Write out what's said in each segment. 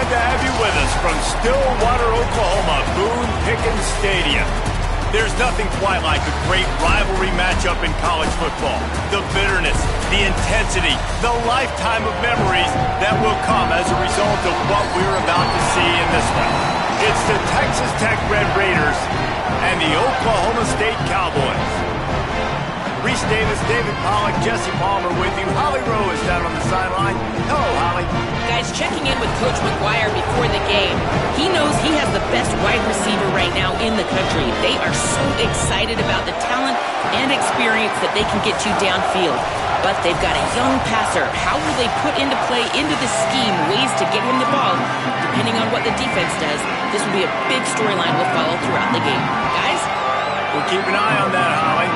to have you with us from Stillwater, Oklahoma, Boone-Pickens Stadium. There's nothing quite like a great rivalry matchup in college football. The bitterness, the intensity, the lifetime of memories that will come as a result of what we're about to see in this one. It's the Texas Tech Red Raiders and the Oklahoma State Cowboys. Reese Davis, David Pollack, Jesse Palmer with you. Holly Rowe is down on the sideline. Hello, Holly. Guys, checking in with Coach McGuire before the game. He knows he has the best wide receiver right now in the country. They are so excited about the talent and experience that they can get you downfield. But they've got a young passer. How will they put into play, into the scheme, ways to get him the ball, depending on what the defense does? This will be a big storyline we'll follow throughout the game. Guys? We'll keep an eye on that, Holly.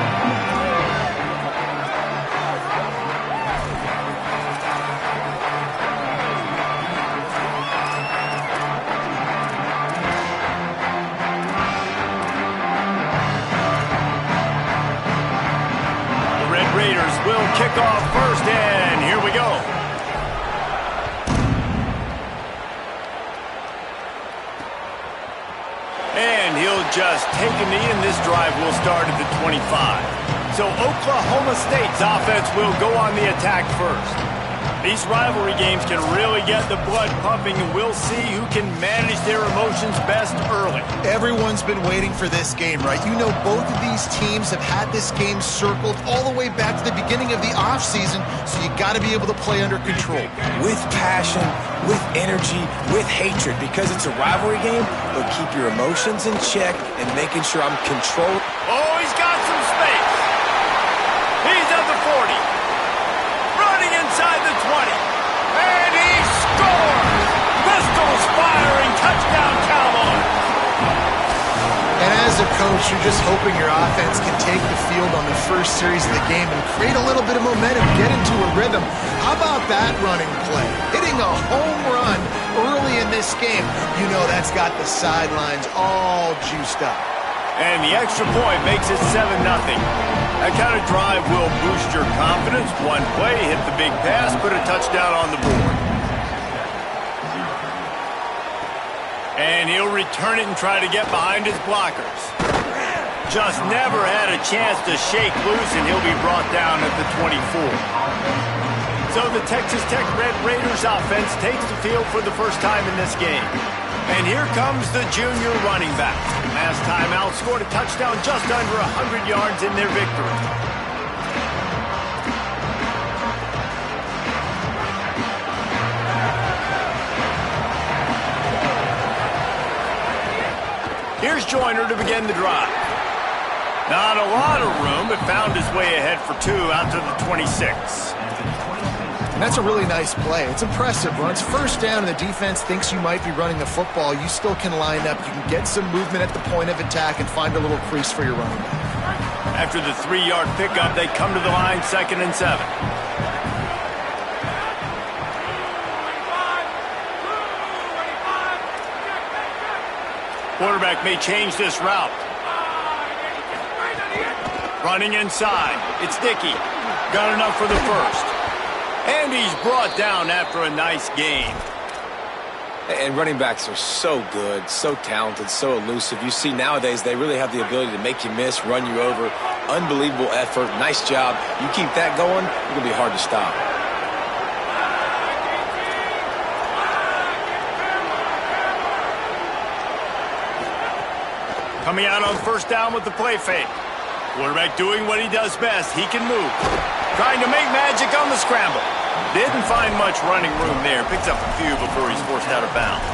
Raiders will kick off first, and here we go. And he'll just take a knee, and this drive will start at the 25. So Oklahoma State's offense will go on the attack first. These rivalry games can really get the blood pumping, and we'll see who can manage their emotions best early. Everyone's been waiting for this game, right? You know, both of these teams have had this game circled all the way back to the beginning of the offseason, so you got to be able to play under control. With passion, with energy, with hatred, because it's a rivalry game, but keep your emotions in check and making sure I'm controlled. Oh, he's got some space. He's at the 40. Running inside the 20. And he scores! Pistols firing, touchdown Cowboys! And as a coach, you're just hoping your offense can take the field on the first series of the game and create a little bit of momentum, get into a rhythm. How about that running play? Hitting a home run early in this game. You know that's got the sidelines all juiced up. And the extra point makes it 7-0. That kind of drive will boost your confidence. One play, hit the big pass, put a touchdown on the board. And he'll return it and try to get behind his blockers. Just never had a chance to shake loose, and he'll be brought down at the 24. So the Texas Tech Red Raiders offense takes the field for the first time in this game. And here comes the junior running back. Last time out, scored a touchdown just under 100 yards in their victory. Here's Joyner to begin the drive. Not a lot of room, but found his way ahead for two out to the 26. And that's a really nice play. It's impressive. When it's first down and the defense thinks you might be running the football, you still can line up. You can get some movement at the point of attack and find a little crease for your running back. After the 3-yard pickup, they come to the line, 2nd and 7. Quarterback may change this route. Running inside. It's Dickey. Got enough for the first. And he's brought down after a nice game. And running backs are so good, so talented, so elusive. You see nowadays they really have the ability to make you miss, run you over. Unbelievable effort. Nice job. You keep that going, it's going to be hard to stop. Coming out on first down with the play fake. Quarterback doing what he does best. He can move. Trying to make magic on the scramble. Didn't find much running room there. Picks up a few before he's forced out of bounds.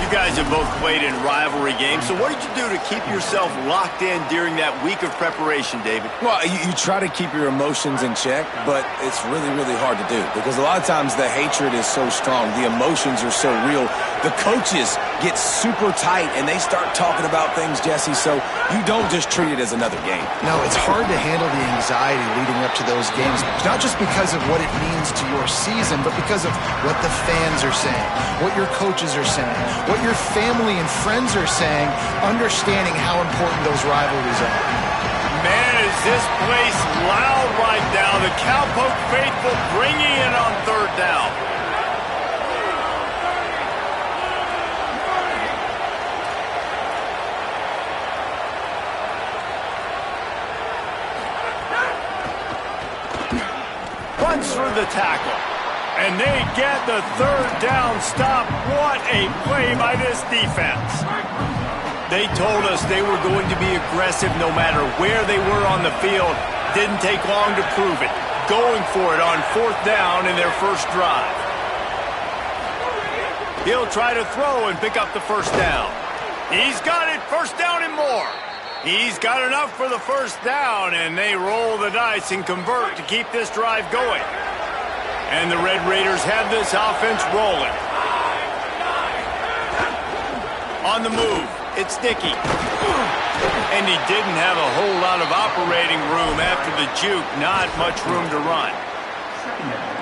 You guys have both played in rivalry games, so what did you do to keep yourself locked in during that week of preparation, David? Well, you try to keep your emotions in check, but it's really, really hard to do because a lot of times the hatred is so strong. The emotions are so real. The coaches get super tight, and they start talking about things, Jesse, so you don't just treat it as another game. No, it's hard to handle the anxiety leading up to those games, not just because of what it means to your season, but because of what the fans are saying, what your coaches are saying, what your family and friends are saying, understanding how important those rivalries are. Man, is this place loud right now. The Cowpoke faithful bringing it on third down. the tackle. And they get the third down stop. What a play by this defense. They told us they were going to be aggressive no matter where they were on the field. Didn't take long to prove it. Going for it on fourth down in their first drive. He'll try to throw and pick up the first down. He's got it, first down and more. He's got enough for the first down, and they roll the dice and convert to keep this drive going. And the Red Raiders have this offense rolling. On the move, it's Dickey. And he didn't have a whole lot of operating room after the juke, not much room to run.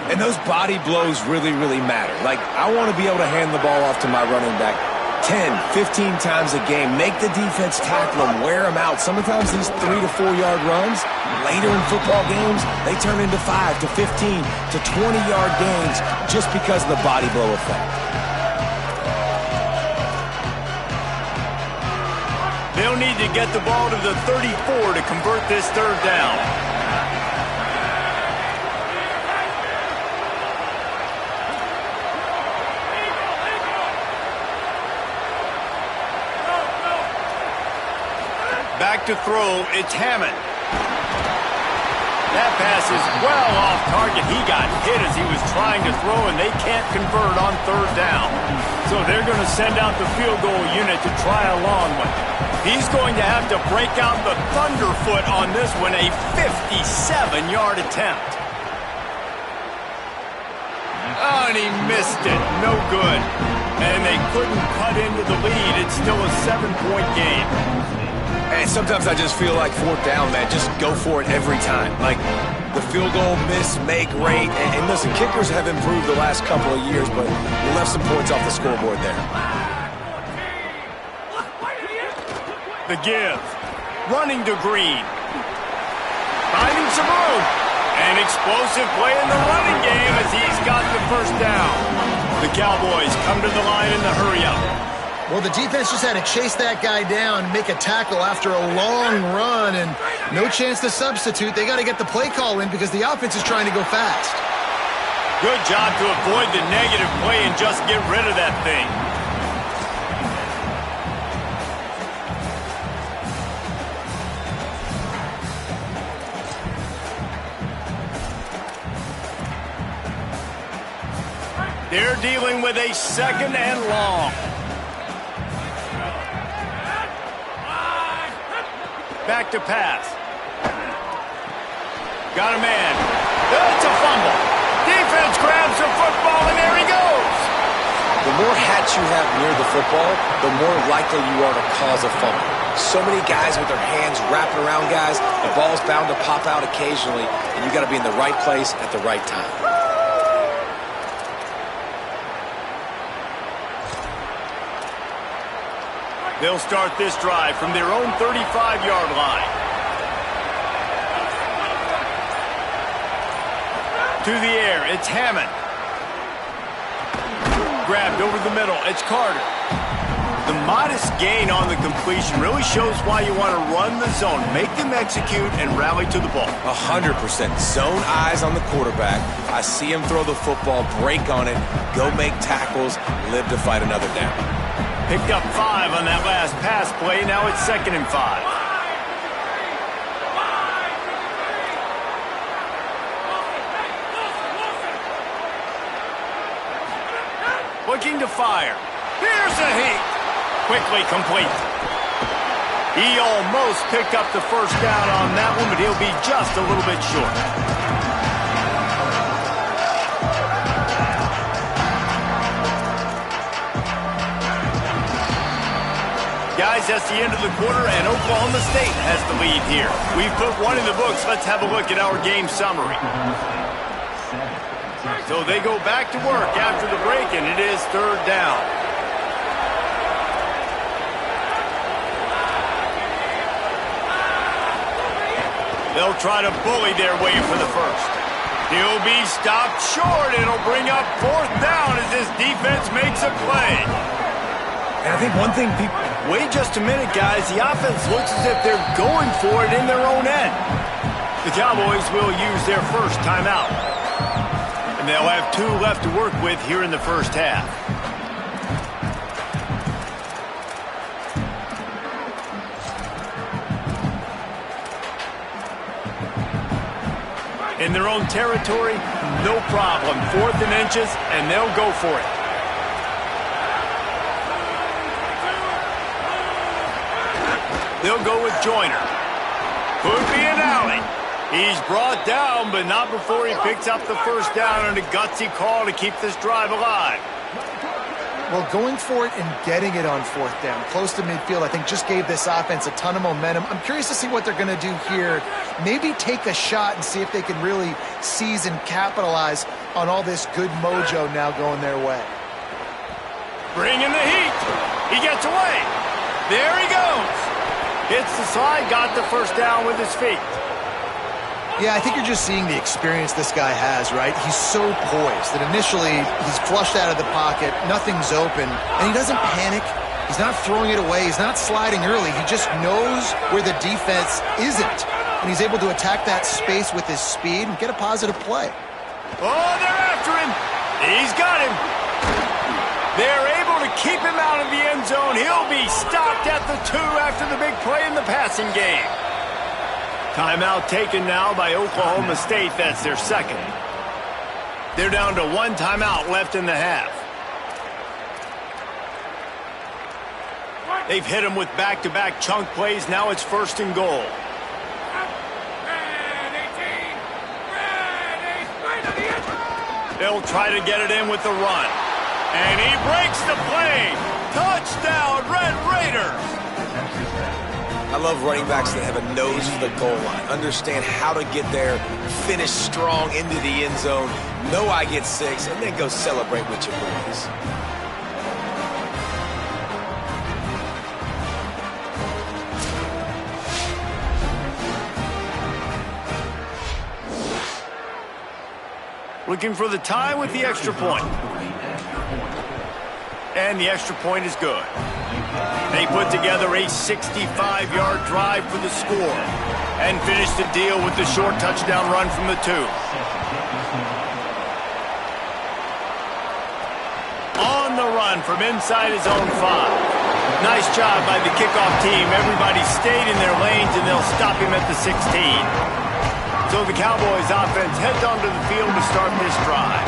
And those body blows really, really matter. Like, I want to be able to hand the ball off to my running back 10, 15 times a game. Make the defense tackle them, wear them out. Sometimes these 3 to 4 yard runs, later in football games, they turn into 5 to 15 to 20 yard gains just because of the body blow effect. They'll need to get the ball to the 34 to convert this third down. Back to throw, it's Hammond. That pass is well off target. He got hit as he was trying to throw, and they can't convert on third down. So they're going to send out the field goal unit to try a long one. He's going to have to break out the thunderfoot on this one, a 57-yard attempt. Oh, and he missed it. No good. And they couldn't cut into the lead. It's still a 7-point game. And sometimes I just feel like fourth down, man, just go for it every time. Like, the field goal, miss, make, rate. And listen, kickers have improved the last couple of years, but you left some points off the scoreboard there. The give. Running to Green. Finding some room. An explosive play in the running game as he's got the first down. The Cowboys come to the line in the hurry-up. Well, the defense just had to chase that guy down, make a tackle after a long run, and no chance to substitute. They got to get the play call in because the offense is trying to go fast. Good job to avoid the negative play and just get rid of that thing. They're dealing with a second and long. Back to pass. Got a man. It's a fumble. Defense grabs the football, and there he goes. The more hats you have near the football, the more likely you are to cause a fumble. So many guys with their hands wrapping around guys, the ball's bound to pop out occasionally, and you got to be in the right place at the right time. They'll start this drive from their own 35-yard line. To the air, it's Hammond. Grabbed over the middle, it's Carter. The modest gain on the completion really shows why you want to run the zone. Make them execute and rally to the ball. 100%. Zone eyes on the quarterback. I see him throw the football, break on it, go make tackles, live to fight another down. Picked up 5 on that last pass play. Now it's 2nd and 5. Looking to fire. Here's a heat. Quickly complete. He almost picked up the first down on that one, but he'll be just a little bit short. Guys, that's the end of the quarter, and Oklahoma State has the lead here. We've put one in the books. Let's have a look at our game summary. So they go back to work after the break, and it is third down. They'll try to bully their way for the first. He'll be stopped short. It'll bring up fourth down as this defense makes a play. And I think one thing people... Wait just a minute, guys. The offense looks as if they're going for it in their own end. The Cowboys will use their first timeout. And they'll have 2 left to work with here in the first half. In their own territory, no problem. 4th and inches, and they'll go for it. They'll go with Joyner. Could be an alley. He's brought down, but not before he picks up the first down on a gutsy call to keep this drive alive. Well, going for it and getting it on 4th down, close to midfield, I think just gave this offense a ton of momentum. I'm curious to see what they're going to do here. Maybe take a shot and see if they can really seize and capitalize on all this good mojo now going their way. Bringing the heat. He gets away. There he goes. Hits the slide, got the first down with his feet. Yeah, I think you're just seeing the experience this guy has, right? He's so poised that initially he's flushed out of the pocket, nothing's open, and he doesn't panic. He's not throwing it away. He's not sliding early. He just knows where the defense isn't, and he's able to attack that space with his speed and get a positive play. Oh, they're after him. He's got him. They're able to keep him out of the end zone. He'll be stopped at the 2 after the big play in the passing game. Timeout taken now by Oklahoma State. That's their second. They're down to 1 timeout left in the half. They've hit him with back-to-back chunk plays. Now it's 1st and goal. They'll try to get it in with the run. And he breaks the play. Touchdown, Red Raiders. I love running backs that have a nose for the goal line. Understand how to get there, finish strong into the end zone, know I get 6, and then go celebrate with your boys. Looking for the tie with the extra point. And the extra point is good. They put together a 65-yard drive for the score and finish the deal with the short touchdown run from the 2. On the run from inside his own 5. Nice job by the kickoff team. Everybody stayed in their lanes, and they'll stop him at the 16. So the Cowboys offense heads onto the field to start this drive.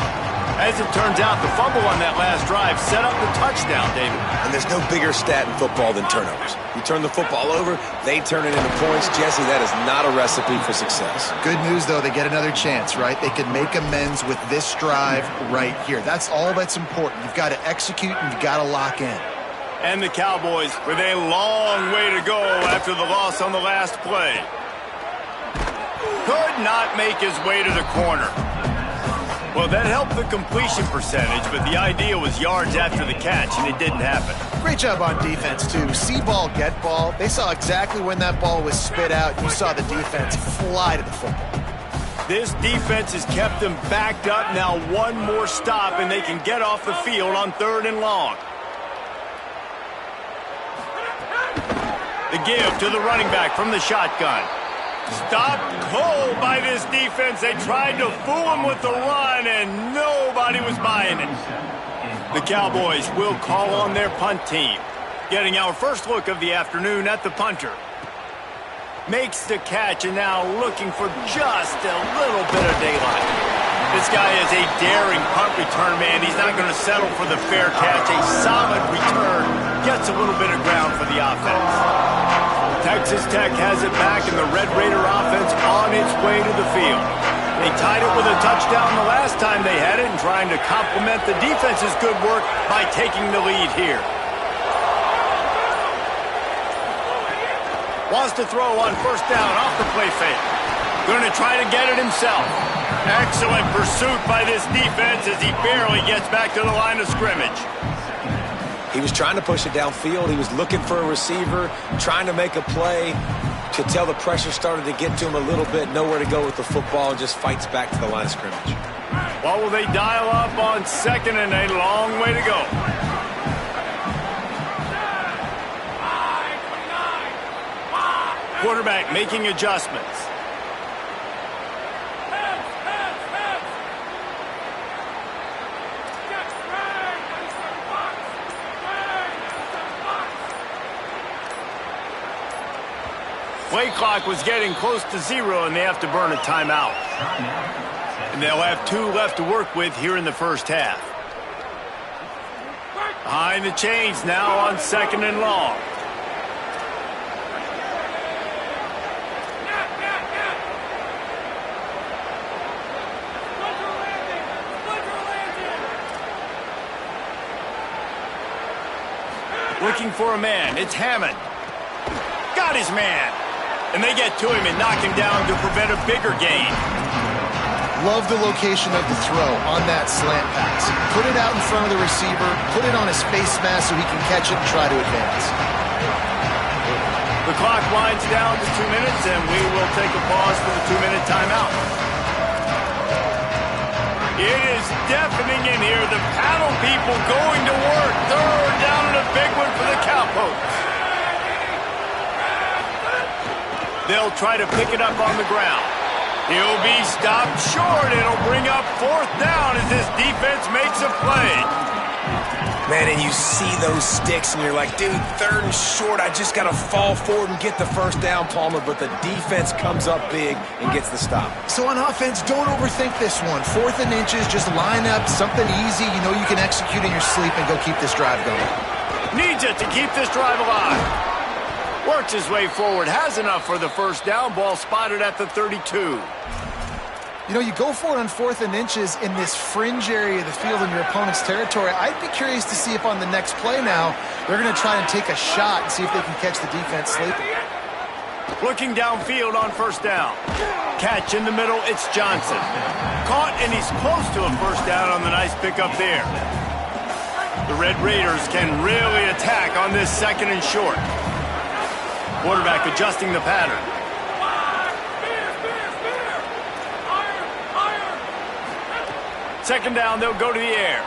As it turns out, the fumble on that last drive set up the touchdown, David. And there's no bigger stat in football than turnovers. You turn the football over, they turn it into points. Jesse, that is not a recipe for success. Good news, though, they get another chance, right? They can make amends with this drive right here. That's all that's important. You've got to execute and you've got to lock in. And the Cowboys with a long way to go after the loss on the last play. Could not make his way to the corner. Well, that helped the completion percentage, but the idea was yards after the catch, and it didn't happen. Great job on defense, too. See ball, get ball. They saw exactly when that ball was spit out. You saw the defense fly to the football. This defense has kept them backed up. Now 1 more stop, and they can get off the field on 3rd and long. The give to the running back from the shotgun. Stopped cold by this defense. They tried to fool him with the run, and nobody was buying it. The Cowboys will call on their punt team. Getting our first look of the afternoon at the punter. Makes the catch, and now looking for just a little bit of daylight. This guy is a daring punt return man. He's not going to settle for the fair catch. A solid return gets a little bit of ground for the offense. Texas Tech has it back, and the Red Raider offense on its way to the field. They tied it with a touchdown the last time they had it, and trying to complement the defense's good work by taking the lead here. Wants to throw on 1st down off the play fake. Going to try to get it himself. Excellent pursuit by this defense as he barely gets back to the line of scrimmage. He was trying to push it downfield. He was looking for a receiver, trying to make a play. Could tell the pressure started to get to him a little bit. Nowhere to go with the football, and just fights back to the line of scrimmage. What will they dial up on 2nd and a long way to go? Quarterback making adjustments. Play clock was getting close to 0, and they have to burn a timeout. And they'll have 2 left to work with here in the first half. Behind the chains now on 2nd and long. Looking for a man. It's Hammond. Got his man. And they get to him and knock him down to prevent a bigger gain. Love the location of the throw on that slant pass. Put it out in front of the receiver, put it on his face mask so he can catch it and try to advance. The clock winds down to 2 minutes, and we will take a pause for the 2-minute timeout. It is deafening in here. The paddle people going to work. 3rd down and a big one for the Cowpokes. They'll try to pick it up on the ground. He'll be stopped short. It'll bring up 4th down as this defense makes a play. Man, and you see those sticks, and you're like, dude, 3rd and short. I just got to fall forward and get the 1st down, Palmer. But the defense comes up big and gets the stop. So on offense, don't overthink this one. 4th and inches, just line up something easy. You know you can execute in your sleep and go keep this drive going. Needs it to keep this drive alive. Works his way forward. Has enough for the 1st down. Ball spotted at the 32. You know, you go for it on 4th and inches in this fringe area of the field in your opponent's territory. I'd be curious to see if on the next play now, they're going to try and take a shot and see if they can catch the defense sleeping. Looking downfield on 1st down. Catch in the middle, it's Johnson. Caught, and he's close to a 1st down on the nice pickup there. The Red Raiders can really attack on this 2nd and short. Quarterback adjusting the pattern. Second down, they'll go to the air.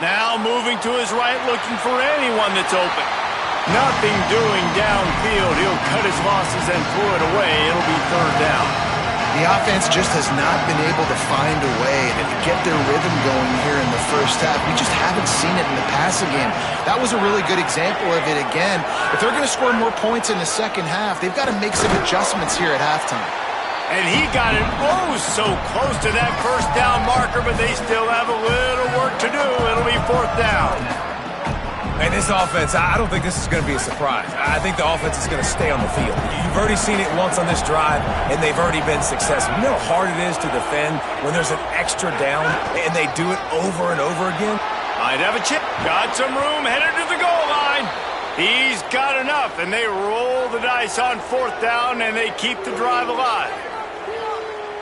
Now moving to his right, looking for anyone that's open. Nothing doing downfield. He'll cut his losses and throw it away. It'll be 3rd down. The offense just has not been able to find a way to get their rhythm going here in the first half. We just haven't seen it in the passing game. That was a really good example of it again. If they're going to score more points in the second half, they've got to make some adjustments here at halftime. And he got it so close to that 1st down marker, but they still have a little work to do. It'll be 4th down. And this offense, I don't think this is going to be a surprise. I think the offense is going to stay on the field. You've already seen it once on this drive, and they've already been successful. You know how hard it is to defend when there's an extra down, and they do it over and over again? Might have a chip. Got some room, headed to the goal line. He's got enough, and they roll the dice on 4th down, and they keep the drive alive.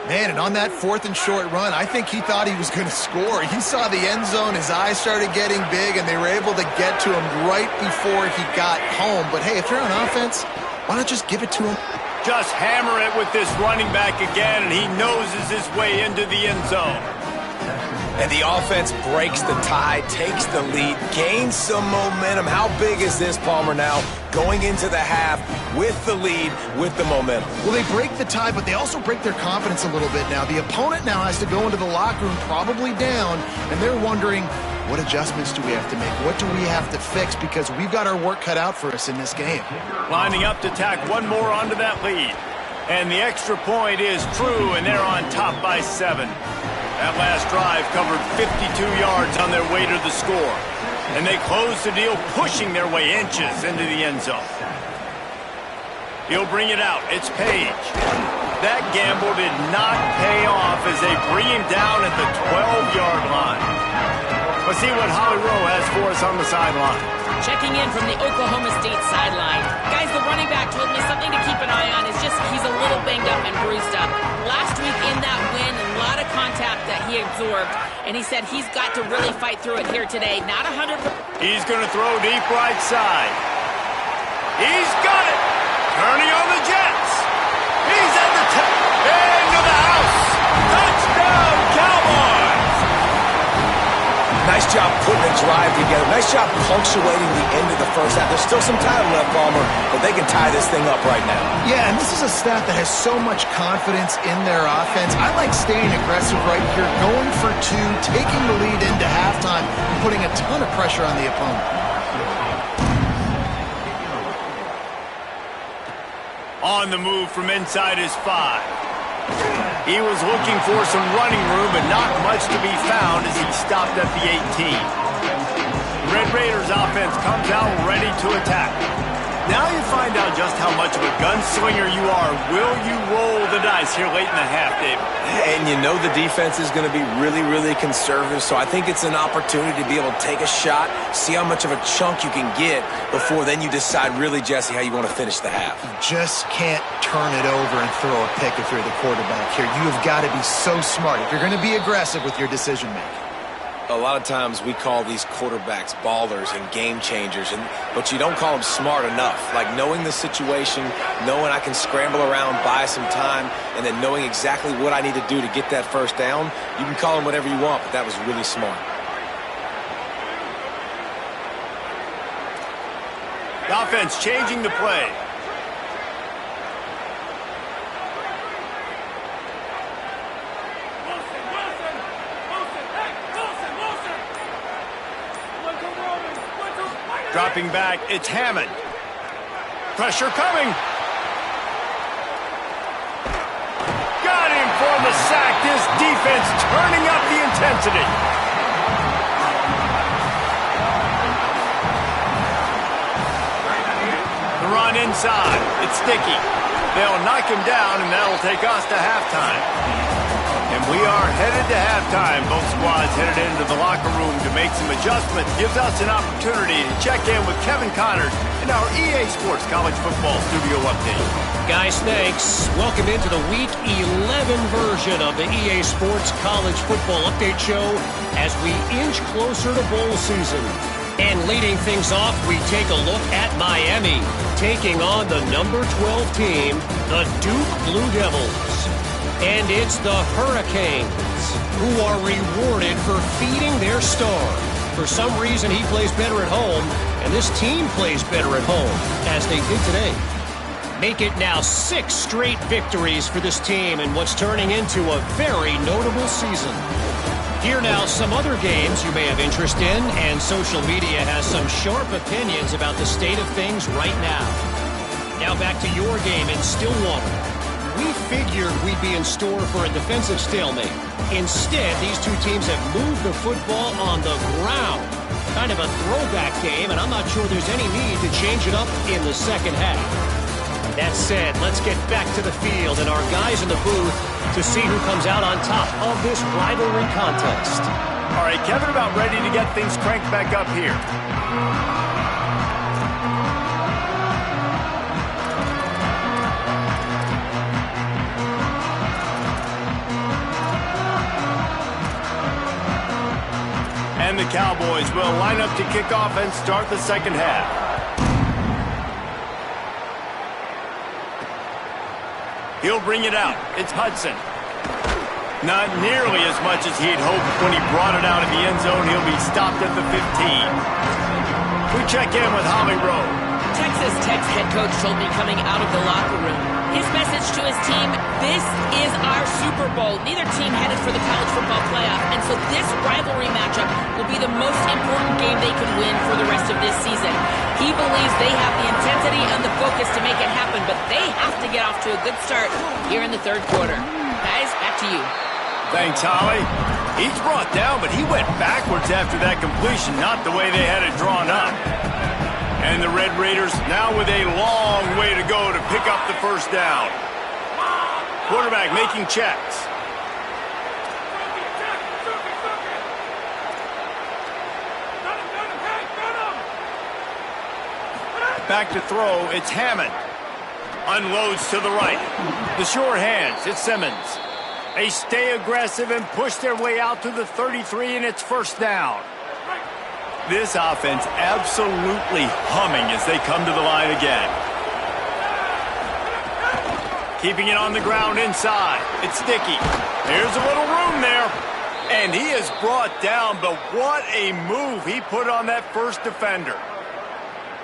Man, and on that 4th and short run, I think he thought he was going to score. He saw the end zone, his eyes started getting big, and they were able to get to him right before he got home. But hey, if you're on offense, why not just give it to him? Just hammer it with this running back again, and he noses his way into the end zone. And the offense breaks the tie, takes the lead, gains some momentum. How big is this, Palmer, now? Going into the half with the lead, with the momentum. Well, they break the tie, but they also break their confidence a little bit now. The opponent now has to go into the locker room probably down, and they're wondering, what adjustments do we have to make? What do we have to fix? Because we've got our work cut out for us in this game. Lining up to tack one more onto that lead. And the extra point is true, and they're on top by 7. That last drive covered 52 yards on their way to the score. And they close the deal, pushing their way inches into the end zone. He'll bring it out. It's Page. That gamble did not pay off as they bring him down at the 12-yard line. Let's see what Holly Rowe has for us on the sideline. Checking in from the Oklahoma State sideline. Guys, the running back told me something to keep an eye on. It's just he's a little banged up and bruised up. Last week in that win, a lot of contact that he absorbed, and he said he's got to really fight through it here today. Not 100%. He's going to throw deep right side. He's got it. Turning on the Jets. He's at the top. Into the house. Touchdown, Cowboys. Nice job putting a drive together. Nice job punctuating the end of the first half. There's still some time left, Palmer, but they can tie this thing up right now. Yeah, and this is a staff that has so much confidence in their offense. I like staying aggressive right here, going for 2, taking the lead into halftime, and putting a ton of pressure on the opponent. On the move from inside his 5. He was looking for some running room, but not much to be found as he stopped at the 18. Red Raiders offense comes out ready to attack. Now you find out just how much of a gunslinger you are. Will you roll the dice here late in the half, David? And you know the defense is going to be really, really conservative, so I think it's an opportunity to be able to take a shot, see how much of a chunk you can get before then you decide really, Jesse, how you want to finish the half. You just can't turn it over and throw a pick if you're the quarterback here. You have got to be so smart if you're going to be aggressive with your decision-making. A lot of times we call these quarterbacks ballers and game changers, but you don't call them smart enough. Like knowing the situation, knowing I can scramble around, buy some time, and then knowing exactly what I need to do to get that first down. You can call them whatever you want, but that was really smart. The offense changing the play. Dropping back, it's Hammond. Pressure coming. Got him for the sack. This defense turning up the intensity. The run inside. It's sticky. They'll knock him down, and that'll take us to halftime. And we are headed to halftime. Both squads headed into the locker room to make some adjustments. Gives us an opportunity to check in with Kevin Connors in our EA Sports College Football Studio Update. Guys, thanks. Welcome into the Week 11 version of the EA Sports College Football Update Show as we inch closer to bowl season. And leading things off, we take a look at Miami, taking on the number 12 team, the Duke Blue Devils. And it's the Hurricanes who are rewarded for feeding their star. For some reason, he plays better at home, and this team plays better at home, as they did today. Make it now 6 straight victories for this team in what's turning into a very notable season. Here now, some other games you may have interest in, and social media has some sharp opinions about the state of things right now. Now back to your game in Stillwater. We figured we'd be in store for a defensive stalemate. Instead, these two teams have moved the football on the ground. Kind of a throwback game, and I'm not sure there's any need to change it up in the second half. That said, let's get back to the field and our guys in the booth to see who comes out on top of this rivalry contest. All right, Kevin, about ready to get things cranked back up here. And the Cowboys will line up to kick off and start the second half. He'll bring it out. It's Hudson. Not nearly as much as he'd hoped when he brought it out in the end zone. He'll be stopped at the 15. We check in with Holly Rowe. Texas Tech's head coach told me coming out of the locker room, his message to his team, this is our Super Bowl. Neither team headed for the college football playoff, and so this rivalry matchup will be the most important game they can win for the rest of this season. He believes they have the intensity and the focus to make it happen, but they have to get off to a good start here in the third quarter. Guys, back to you. Thanks, Holly. He's brought down, but he went backwards after that completion, not the way they had it drawn up. And the Red Raiders now with a long way to go to pick up the first down. Quarterback making checks. Back to throw, it's Hammond. Unloads to the right. The sure hands, it's Simmons. They stay aggressive and push their way out to the 33, and it's first down. This offense absolutely humming as they come to the line again. Keeping it on the ground inside. It's sticky. There's a little room there. And he is brought down, but what a move he put on that first defender.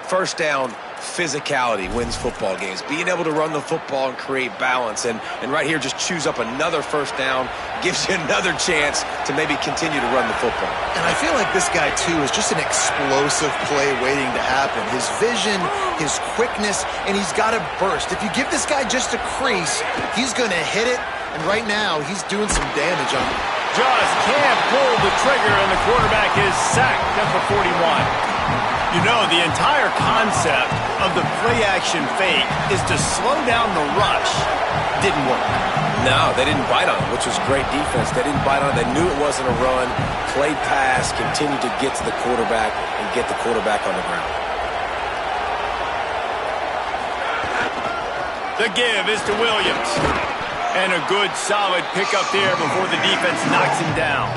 First down, physicality wins football games. Being able to run the football and create balance. And right here, just choose up another first down, gives you another chance to maybe continue to run the football. And I feel like this guy, too, is just an explosive play waiting to happen. His vision, his quickness, and he's got a burst. If you give this guy just a crease, he's going to hit it. And right now, he's doing some damage on it. Just can't pull the trigger, and the quarterback is sacked at the 41. You know, the entire concept of the play-action fake is to slow down the rush. Didn't work. No, they didn't bite on it, which was great defense. They didn't bite on it. They knew it wasn't a run. Played pass, continued to get to the quarterback and get the quarterback on the ground. The give is to Williams. And a good, solid pickup there before the defense knocks him down.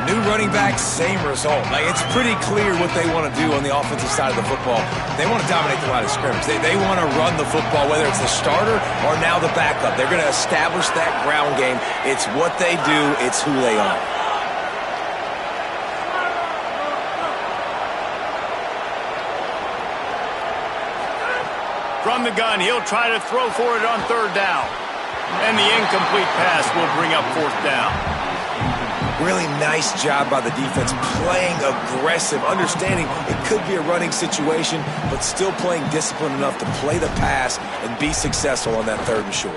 New running back, same result. Like, it's pretty clear what they want to do on the offensive side of the football. They want to dominate the line of scrimmage. They want to run the football, whether it's the starter or now the backup. They're going to establish that ground game. It's what they do. It's who they are. From the gun, he'll try to throw for it on third down. And the incomplete pass will bring up fourth down. Really nice job by the defense, playing aggressive, understanding it could be a running situation, but still playing disciplined enough to play the pass and be successful on that third and short.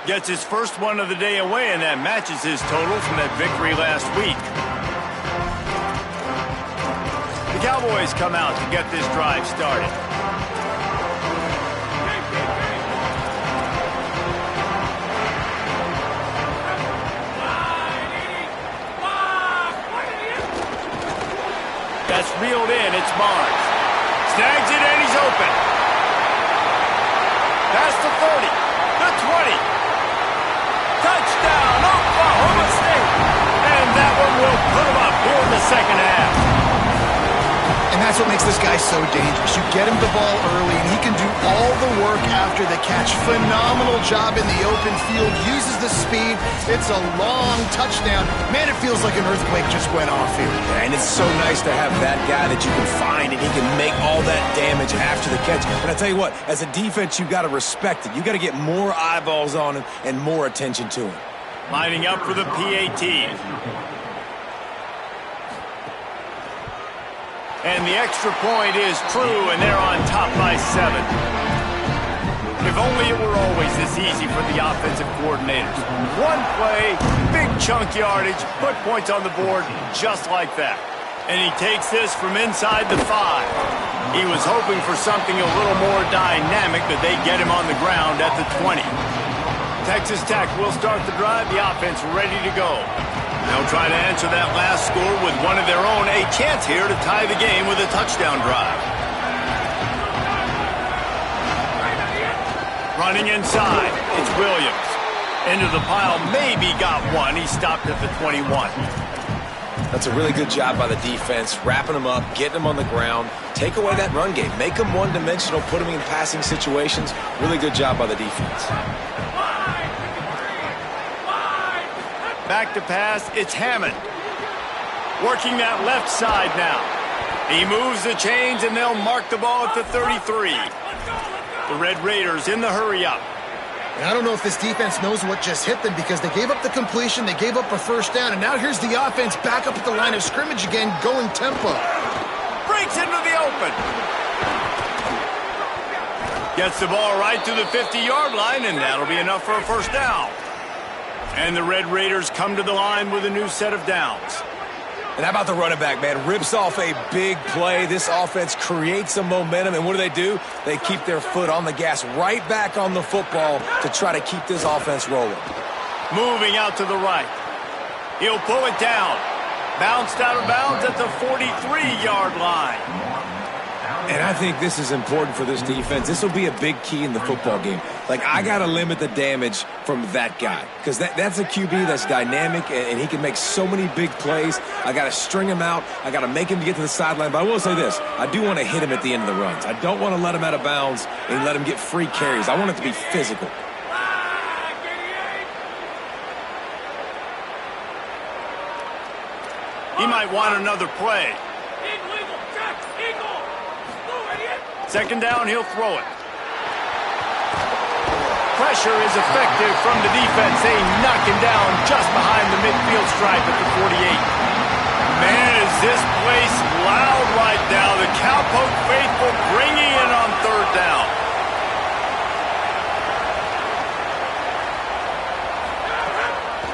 Gets his first one of the day away, and that matches his total from that victory last week. The Cowboys come out to get this drive started. That's reeled in. It's Barnes. Snags it, and he's open. Past the 30, the 20. Touchdown, Oklahoma State. And that one will put him up here in the second half. And that's what makes this guy so dangerous. You get him the ball early, and he can do all the work after the catch. Phenomenal job in the open field. Uses the speed. It's a long touchdown. Man, it feels like an earthquake just went off here. And it's so nice to have that guy that you can find, and he can make all that damage after the catch. And I tell you what, as a defense, you got to respect it. You got to get more eyeballs on him and more attention to him. Lining up for the PAT. And the extra point is true, and they're on top by 7. If only it were always this easy for the offensive coordinators. One play, big chunk yardage, put points on the board just like that. And he takes this from inside the 5. He was hoping for something a little more dynamic, but they get him on the ground at the 20. Texas Tech will start the drive, the offense ready to go. They'll try to answer that last score with one of their own. A chance here to tie the game with a touchdown drive. Running inside, it's Williams. Into the pile, maybe got one. He stopped at the 21. That's a really good job by the defense, wrapping them up, getting them on the ground. Take away that run game. Make them one-dimensional, put them in passing situations. Really good job by the defense. Back to pass, it's Hammond. Working that left side now. He moves the chains, and they'll mark the ball at the 33. The Red Raiders in the hurry-up. And I don't know if this defense knows what just hit them, because they gave up the completion, they gave up a first down, and now here's the offense back up at the line of scrimmage again, going tempo. Breaks into the open. Gets the ball right to the 50-yard line, and that'll be enough for a first down. And the Red Raiders come to the line with a new set of downs. And how about the running back, man? Rips off a big play. This offense creates some momentum, and what do? They keep their foot on the gas, right back on the football to try to keep this offense rolling. Moving out to the right. He'll pull it down. Bounced out of bounds at the 43-yard line. And I think this is important for this defense. This will be a big key in the football game. Like, I got to limit the damage from that guy, because that's a QB that's dynamic, and he can make so many big plays. I got to string him out. I got to make him get to the sideline. But I will say this. I do want to hit him at the end of the runs. I don't want to let him out of bounds and let him get free carries. I want it to be physical. He might want another play. Second down, he'll throw it. Pressure is effective from the defense. They knock him down just behind the midfield stripe at the 48. Man, is this place loud right now. The Cowpoke faithful bringing in on third down.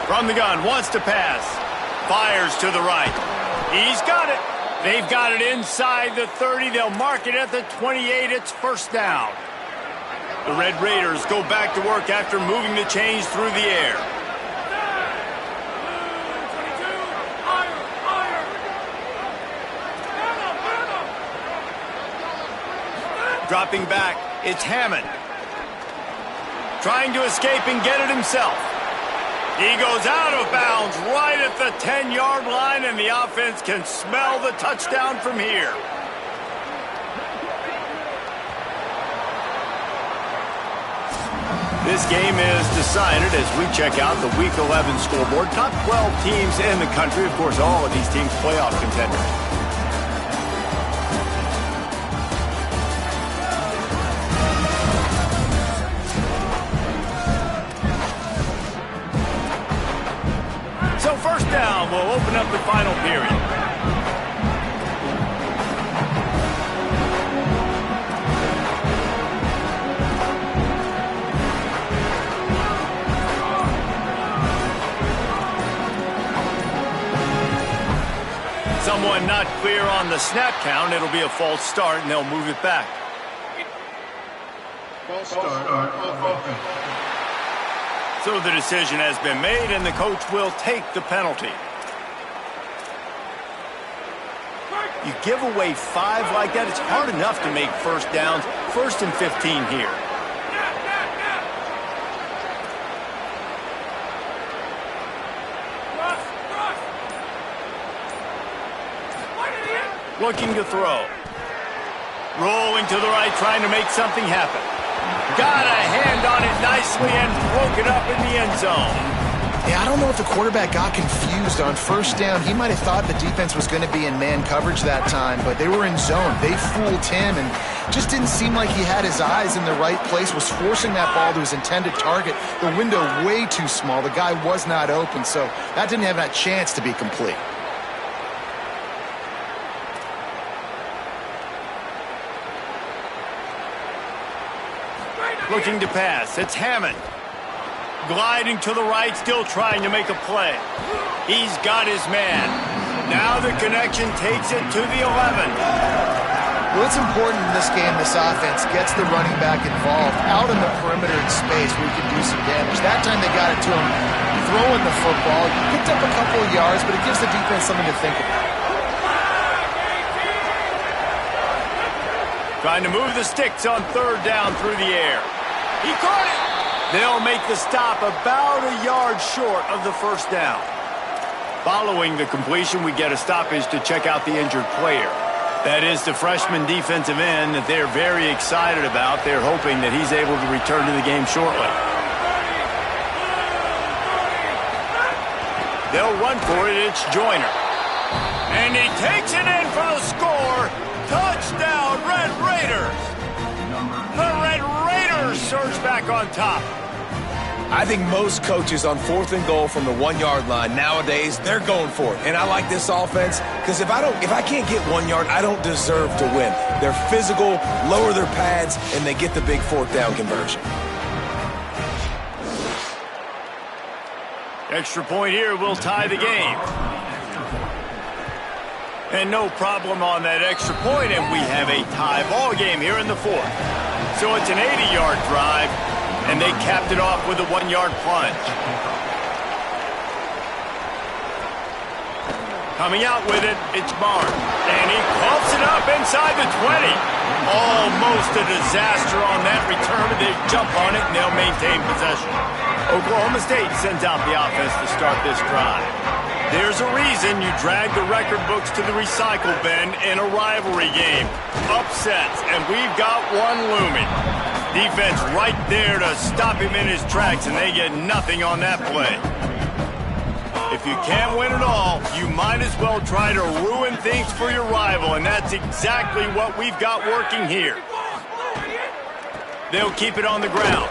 From the gun, wants to pass. Fires to the right. He's got it. They've got it inside the 30. They'll mark it at the 28. It's first down. The Red Raiders go back to work after moving the chains through the air. Dropping back, it's Hammond. Trying to escape and get it himself. He goes out of bounds right at the 10-yard line, and the offense can smell the touchdown from here. This game is decided as we check out the Week 11 scoreboard. Top 12 teams in the country. Of course, all of these teams playoff contenders. So first down, we'll open up the final period. Someone not clear on the snap count. It'll be a false start, and they'll move it back. False start. So the decision has been made, and the coach will take the penalty. You give away 5 like that, it's hard enough to make first downs. 1st and 15 here. Looking to throw. Rolling to the right, trying to make something happen. Got a hand on it nicely and broke it up in the end zone. Yeah, I don't know if the quarterback got confused on first down. He might have thought the defense was going to be in man coverage that time, but they were in zone. They fooled him and just didn't seem like he had his eyes in the right place, was forcing that ball to his intended target. The window way too small. The guy was not open, so that didn't have that chance to be complete. Looking to pass. It's Hammond. Gliding to the right, still trying to make a play. He's got his man. Now the connection takes it to the 11. Well, it's important in this game this offense gets the running back involved out in the perimeter in space where he can do some damage. That time they got it to him throwing the football. Picked up a couple of yards, but it gives the defense something to think about. Trying to move the sticks on third down through the air. He caught it. They'll make the stop about a yard short of the first down. Following the completion, we get a stoppage to check out the injured player. That is the freshman defensive end that they're very excited about. They're hoping that he's able to return to the game shortly. They'll run for it. It's Joyner. And he takes it in for the score. Touchdown, Red Raiders! The Red Raiders surge back on top. I think most coaches on 4th and goal from the 1-yard line nowadays, they're going for it. And I like this offense because if I can't get 1 yard, I don't deserve to win. They're physical, lower their pads, and they get the big 4th down conversion. Extra point here will tie the game. And no problem on that extra point, and we have a tie ball game here in the 4th. So it's an 80-yard drive, and they capped it off with a 1-yard plunge. Coming out with it, it's Barnes. And he coughs it up inside the 20. Almost a disaster on that return. They jump on it, and they'll maintain possession. Oklahoma State sends out the offense to start this drive. There's a reason you drag the record books to the recycle bin in a rivalry game. Upsets, and we've got one looming. Defense right there to stop him in his tracks, and they get nothing on that play. If you can't win it all, you might as well try to ruin things for your rival, and that's exactly what we've got working here. They'll keep it on the ground.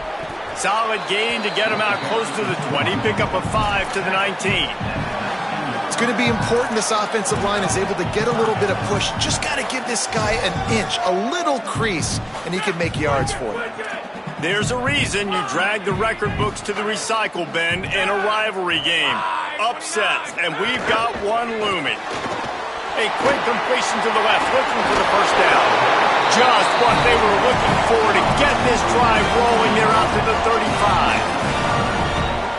Solid gain to get them out close to the 20. Pick up a 5 to the 19. It's going to be important this offensive line is able to get a little bit of push. Just got to give this guy an inch, a little crease, and he can make yards for it. There's a reason you drag the record books to the recycle bin in a rivalry game. Upsets, and we've got one looming. A quick completion to the left, looking for the first down. Just what they were looking for to get this drive rolling. They're out to the 35.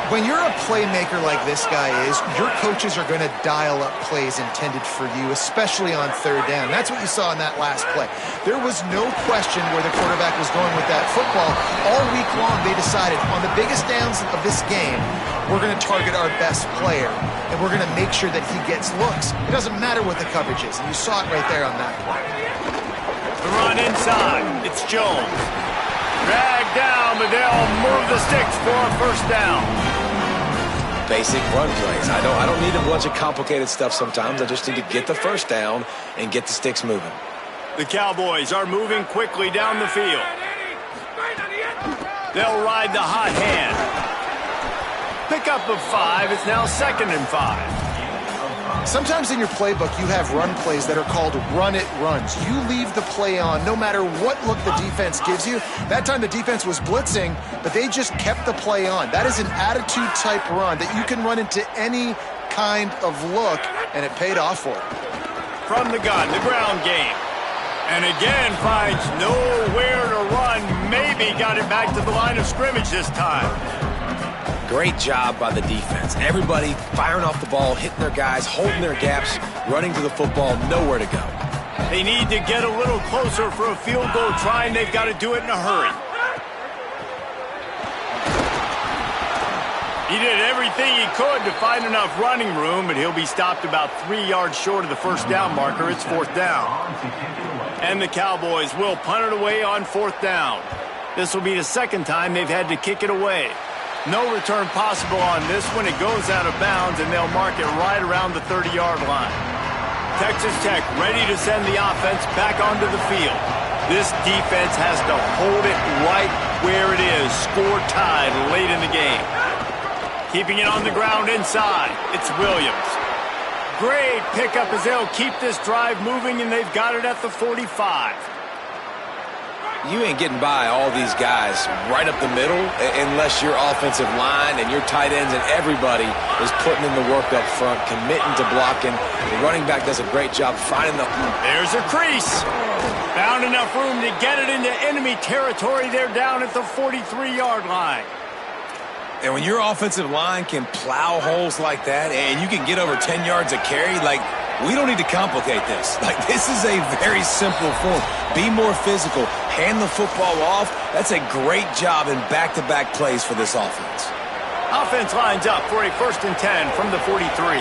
When you're a playmaker like this guy is, your coaches are going to dial up plays intended for you, especially on third down. That's what you saw in that last play. There was no question where the quarterback was going with that football. All week long, they decided on the biggest downs of this game, we're going to target our best player, and we're going to make sure that he gets looks. It doesn't matter what the coverage is, and you saw it right there on that play. The run inside. It's Jones. Dragged down, but they'll move the sticks for a first down. Basic run plays. I don't need a bunch of complicated stuff sometimes. I just need to get the first down and get the sticks moving. The Cowboys are moving quickly down the field. They'll ride the hot hand. Pick up of 5. It's now 2nd and 5. Sometimes in your playbook, you have run plays that are called run-it runs. You leave the play on no matter what look the defense gives you. That time the defense was blitzing, but they just kept the play on. That is an attitude-type run that you can run into any kind of look, and it paid off for it. From the gun, the ground game. And again finds nowhere to run. Maybe got it back to the line of scrimmage this time. Great job by the defense. Everybody firing off the ball, hitting their guys, holding their gaps, running to the football, nowhere to go. They need to get a little closer for a field goal try, and they've got to do it in a hurry. He did everything he could to find enough running room, but he'll be stopped about 3 yards short of the first down marker. It's 4th down. And the Cowboys will punt it away on 4th down. This will be the second time they've had to kick it away. No return possible on this one. It goes out of bounds, and they'll mark it right around the 30-yard line. Texas Tech ready to send the offense back onto the field. This defense has to hold it right where it is. Score tied late in the game. Keeping it on the ground inside. It's Williams. Great pickup as they'll keep this drive moving, and they've got it at the 45. You ain't getting by all these guys right up the middle unless your offensive line and your tight ends and everybody is putting in the work up front, committing to blocking. The running back does a great job finding the... There's a crease. Found enough room to get it into enemy territory. They're down at the 43-yard line. And when your offensive line can plow holes like that and you can get over 10 yards a carry, like, we don't need to complicate this. Like, this is a very simple form. Be more physical. Hand the football off. That's a great job in back-to-back plays for this offense. Offense lines up for a 1st and 10 from the 43.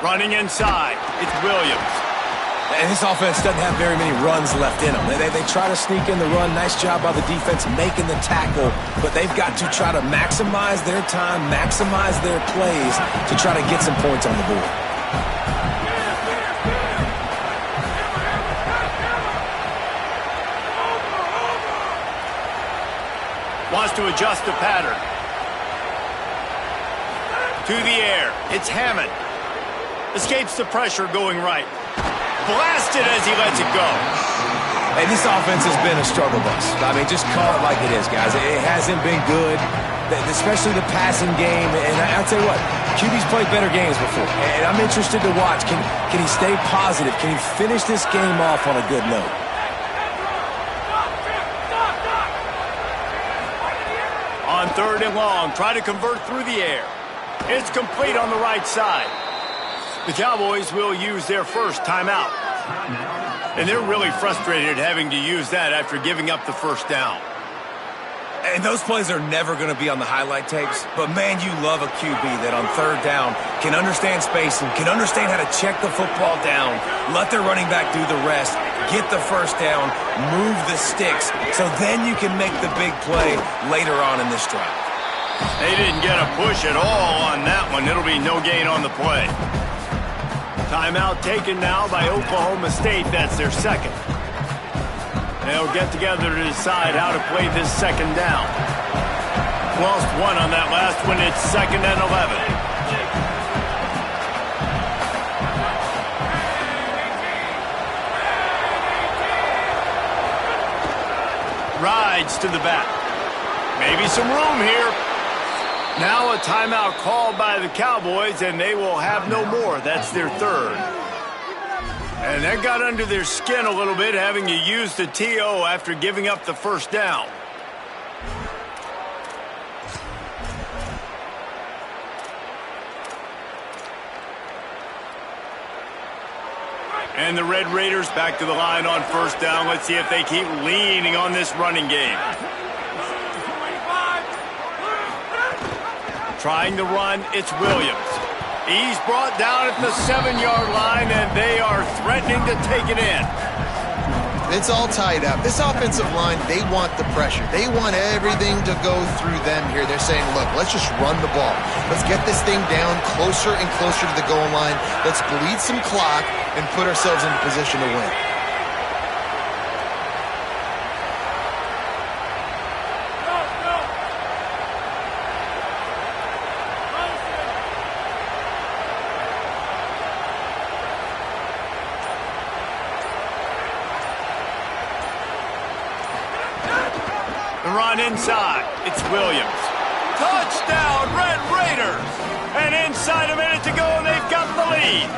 Running inside, it's Williams. And this offense doesn't have very many runs left in them. They try to sneak in the run. Nice job by the defense making the tackle. But they've got to try to maximize their time, maximize their plays to try to get some points on the board. Wants to adjust the pattern. To the air, it's Hammond. Escapes the pressure going right. Blasted as he lets it go. Hey, this offense has been a struggle bus. I mean, just call it like it is, guys. It hasn't been good, especially the passing game. And I'll tell you what, QB's played better games before. And I'm interested to watch. Can he stay positive? Can he finish this game off on a good note? On 3rd and long, try to convert through the air. It's complete on the right side. The Cowboys will use their first timeout. And they're really frustrated having to use that after giving up the first down. And those plays are never going to be on the highlight tapes, but man, you love a QB that on third down can understand spacing, can understand how to check the football down, let their running back do the rest, get the first down, move the sticks, so then you can make the big play later on in this drive. They didn't get a push at all on that one. It'll be no gain on the play. Timeout taken now by Oklahoma State. That's their second. They'll get together to decide how to play this second down. Lost one on that last one. It's 2nd and 11. Rides to the back. Maybe some room here. Now a timeout called by the Cowboys, and they will have no more. That's their third. And that got under their skin a little bit, having to use the TO after giving up the first down. And the Red Raiders back to the line on first down. Let's see if they keep leaning on this running game. Trying to run, it's Williams. He's brought down at the 7-yard line, and they are threatening to take it in. It's all tied up. This offensive line, they want the pressure. They want everything to go through them here. They're saying, look, let's just run the ball. Let's get this thing down closer and closer to the goal line. Let's bleed some clock and put ourselves in position to win. Run inside. It's Williams. Touchdown, Red Raiders! And inside a minute to go, and they've got the lead.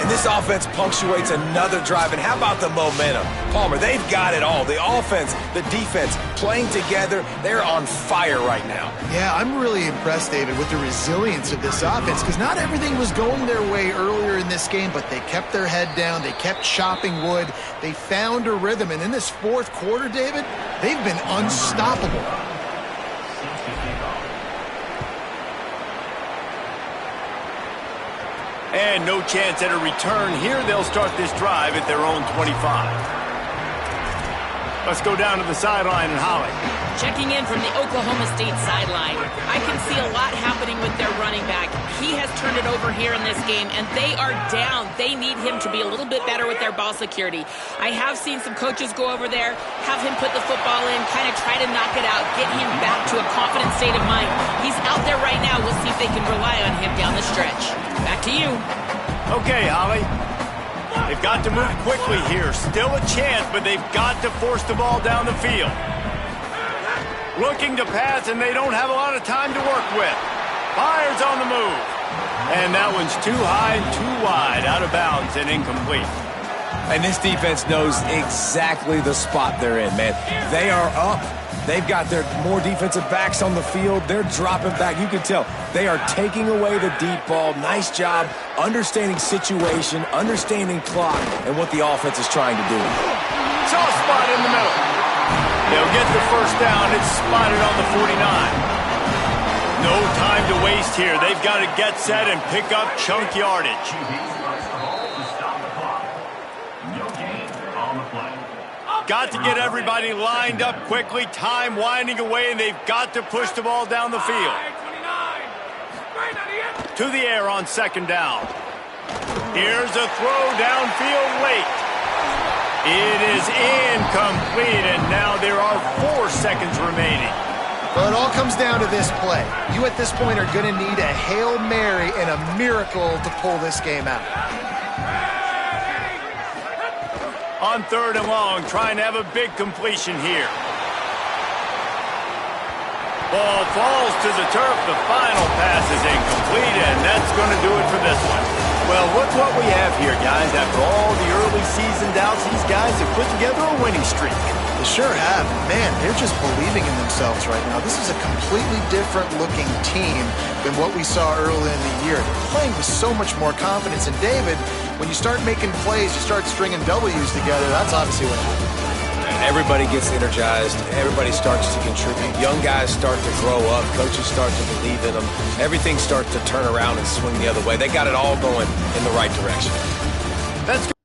And this offense punctuates another drive. And how about the momentum? Palmer, they've got it all. The offense, the defense, playing together. They're on fire right now. Yeah, I'm really impressed, David, with the resilience of this offense, because not everything was going their way earlier in this game, but they kept their head down. They kept chopping wood. They found a rhythm. And in this fourth quarter, David, they've been unstoppable. And no chance at a return here. They'll start this drive at their own 25. Let's go down to the sideline and Holly. Checking in from the Oklahoma State sideline. I can see a lot happening with their running back. He has turned it over here in this game, and they are down. They need him to be a little bit better with their ball security. I have seen some coaches go over there, have him put the football in, kind of try to knock it out, get him back to a confident state of mind. He's out there right now. We'll see if they can rely on him down the stretch. Back to you. Okay, Holly. They've got to move quickly here. Still a chance, but they've got to force the ball down the field. Looking to pass, and they don't have a lot of time to work with. Fires on the move. And that one's too high and too wide, out of bounds and incomplete. And this defense knows exactly the spot they're in, man. They are up. They've got their more defensive backs on the field. They're dropping back. You can tell they are taking away the deep ball. Nice job understanding situation, understanding clock, and what the offense is trying to do. Soft spot in the middle. They'll get the first down. It's spotted on the 49. No time to waste here. They've got to get set and pick up chunk yardage. Got to get everybody lined up quickly. Time winding away, and they've got to push the ball down the field. To the air on second down. Here's a throw downfield late. It is incomplete, and now there are 4 seconds remaining. Well, it all comes down to this play. You at this point are going to need a Hail Mary and a miracle to pull this game out. On third and long, trying to have a big completion here. Ball falls to the turf. The final pass is incomplete, and that's going to do it for this one. Well, look what we have here, guys. After all the early season doubts, these guys have put together a winning streak. They sure have. Man, they're just believing in themselves right now. This is a completely different-looking team than what we saw early in the year. They're playing with so much more confidence. And, David, when you start making plays, you start stringing W's together, that's obviously what happens. Everybody gets energized. Everybody starts to contribute. Young guys start to grow up. Coaches start to believe in them. Everything starts to turn around and swing the other way. They got it all going in the right direction. Let's go.